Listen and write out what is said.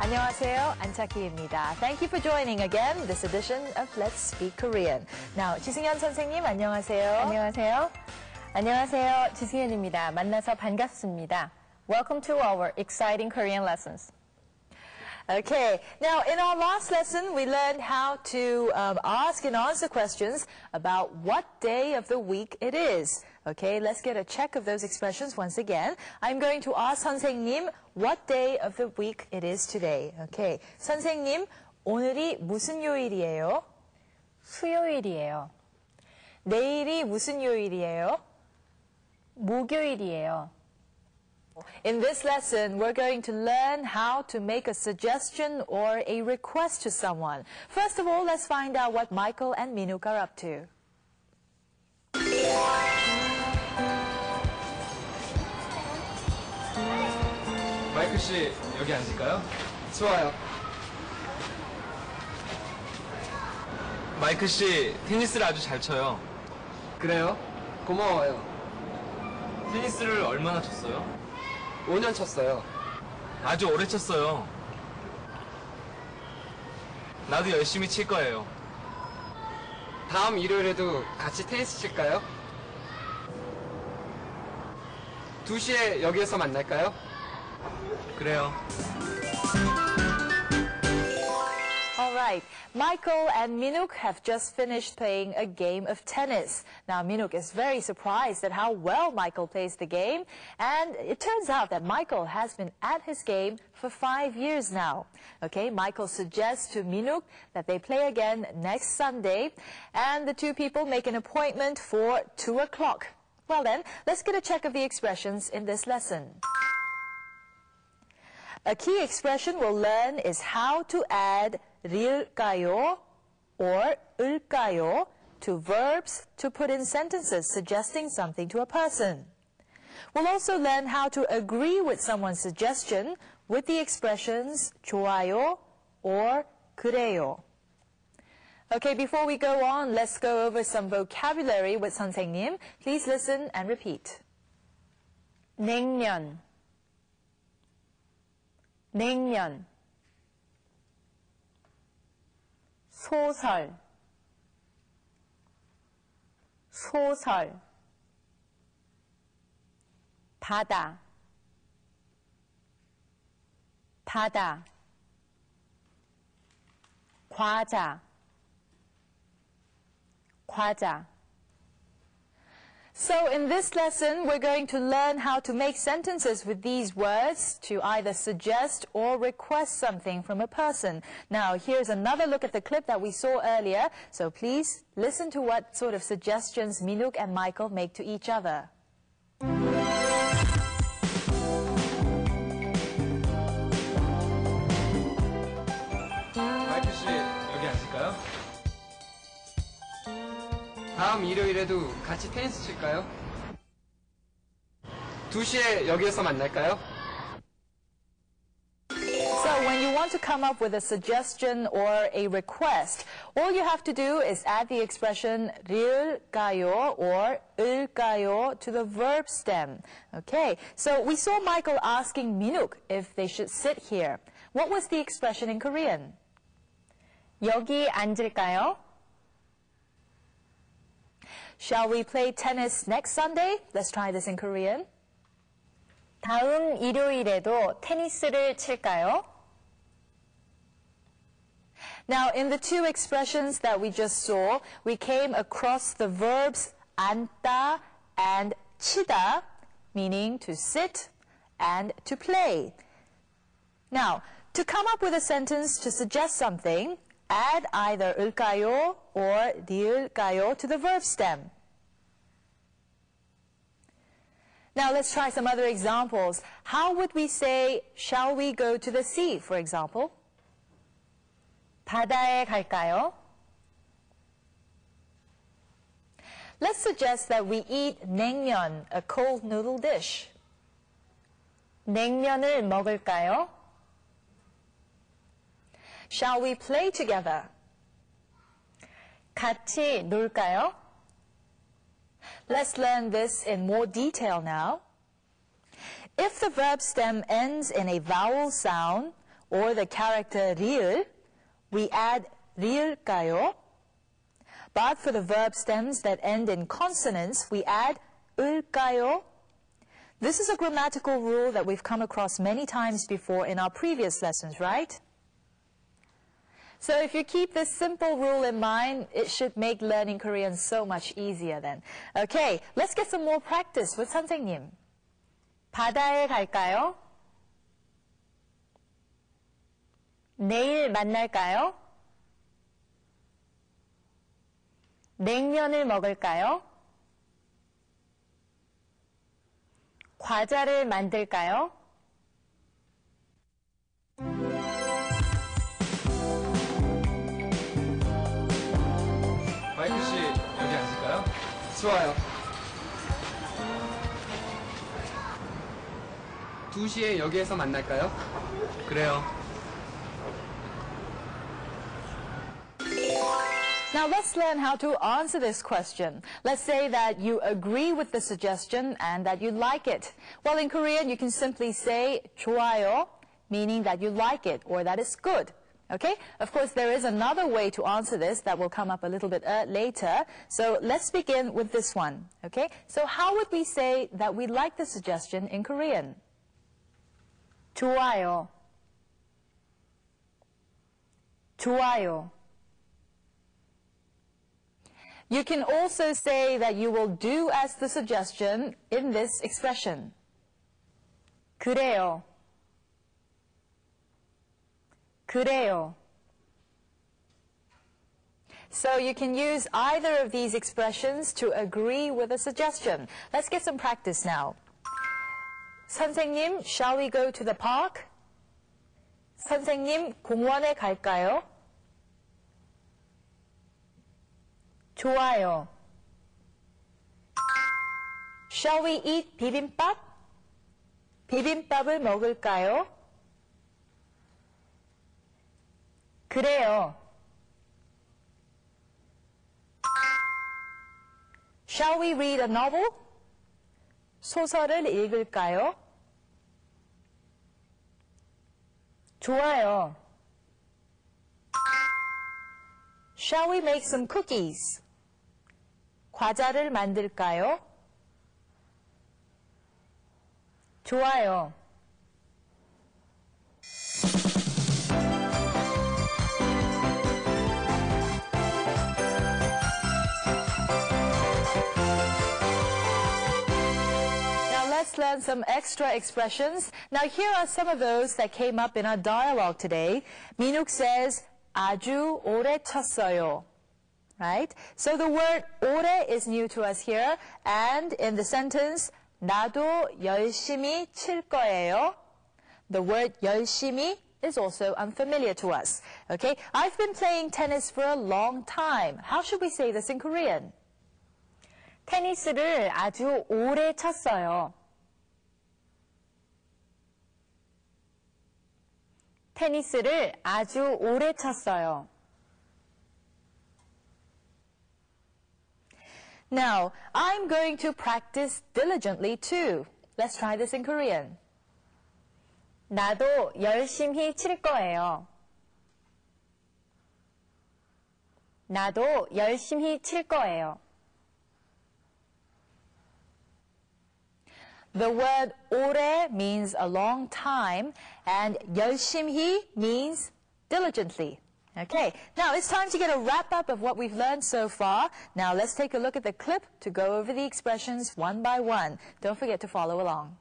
안녕하세요, 안차키입니다. Thank you for joining again this edition of Let's Speak Korean. Now, 지승현 선생님, 안녕하세요. 안녕하세요. 안녕하세요, 지승현입니다. 만나서 반갑습니다. Welcome to our exciting Korean lessons. Okay, now in our last lesson, we learned how to ask and answer questions about what day of the week it is. Okay, let's get a check of those expressions once again. I'm going to ask 선생님 what day of the week it is today. Okay, 선생님, 오늘이 무슨 요일이에요? 수요일이에요. 내일이 무슨 요일이에요? 목요일이에요. In this lesson, we're going to learn how to make a suggestion or a request to someone. First of all, let's find out what Michael and Minuk are up to. 마이클 씨, 여기 앉을까요? 좋아요. 마이클 씨, 테니스를 아주 잘 쳐요. 그래요? 고마워요. 테니스를 얼마나 쳤어요? 5년 쳤어요. 아주 오래 쳤어요. 나도 열심히 칠 거예요. 다음 일요일에도 같이 테니스 칠까요? 2시에 여기에서 만날까요? 그래요. All right, Michael and Minuk have just finished playing a game of tennis. Now, Minuk is very surprised at how well Michael plays the game, and it turns out that Michael has been at his game for 5 years now. Okay, Michael suggests to Minuk that they play again next Sunday, and the two people make an appointment for 2 o'clock. Well then, let's get a check of the expressions in this lesson. A key expression we'll learn is how to add 릴까요 or 을까요 to verbs to put in sentences suggesting something to a person. We'll also learn how to agree with someone's suggestion with the expressions 좋아요 or 그래요. Okay, before we go on, let's go over some vocabulary with 선생님. Please listen and repeat. 냉면, 냉면. 소설, 소설. 바다, 바다. 과자, 과자. So in this lesson, we're going to learn how to make sentences with these words to either suggest or request something from a person. Now, here's another look at the clip that we saw earlier. So please listen to what sort of suggestions Minuk and Michael make to each other. 마이클 씨, 여기 앉을까요? 다음 일요일에도 같이 테니스 칠까요? 2시에 여기에서 만날까요? So when you want to come up with a suggestion or a request, all you have to do is add the expression 릴까요 or 을까요 to the verb stem. Okay, so we saw Michael asking Minuk if they should sit here. What was the expression in Korean? 여기 앉을까요? Shall we play tennis next Sunday? Let's try this in Korean. 다음 일요일에도 테니스를 칠까요? Now, in the two expressions that we just saw, we came across the verbs 앉다 and 치다, meaning to sit and to play. Now, to come up with a sentence to suggest something, add either 을까요 or 릴까요 to the verb stem. Now let's try some other examples. How would we say, shall we go to the sea, for example? 바다에 갈까요? Let's suggest that we eat 냉면, a cold noodle dish. 냉면을 먹을까요? Shall we play together? 같이 놀까요? Let's learn this in more detail now. If the verb stem ends in a vowel sound, or the character 리을, we add 리을까요? But for the verb stems that end in consonants, we add 을까요? This is a grammatical rule that we've come across many times before in our previous lessons, right? So if you keep this simple rule in mind, it should make learning Korean so much easier then. Okay, let's get some more practice with 선생님. 바다에 갈까요? 내일 만날까요? 냉면을 먹을까요? 과자를 만들까요? 마이크 씨, 여기 앉을까요? 좋아요. 2시에 여기에서 만날까요? 그래요. Now let's learn how to answer this question. Let's say that you agree with the suggestion and that you like it. Well, in Korean, you can simply say 좋아요, meaning that you like it or that it's good. Okay? Of course, there is another way to answer this that will come up a little bit later. So let's begin with this one. Okay? So how would we say that we like the suggestion in Korean? 좋아요. 좋아요. You can also say that you will do as the suggestion in this expression. 그래요. 그래요. So you can use either of these expressions to agree with a suggestion. Let's get some practice now. 선생님, shall we go to the park? 선생님, 공원에 갈까요? 좋아요. Shall we eat 비빔밥? 비빔밥을 먹을까요? 그래요. Shall we read a novel? 소설을 읽을까요? 좋아요. Shall we make some cookies? 과자를 만들까요? 좋아요. Let's learn some extra expressions. Now here are some of those that came up in our dialogue today. Minuk says, 아주 오래 쳤어요. Right? So the word 오래 is new to us here. And in the sentence, 나도 열심히 칠 거예요. The word 열심히 is also unfamiliar to us. Okay? I've been playing tennis for a long time. How should we say this in Korean? 테니스를 아주 오래 쳤어요. 테니스를 아주 오래 쳤어요. Now, I'm going to practice diligently too. Let's try this in Korean. 나도 열심히 칠 거예요. 나도 열심히 칠 거예요. The word 오래 means a long time, and 열심히 means diligently. Okay, now it's time to get a wrap-up of what we've learned so far. Now let's take a look at the clip to go over the expressions one by one. Don't forget to follow along.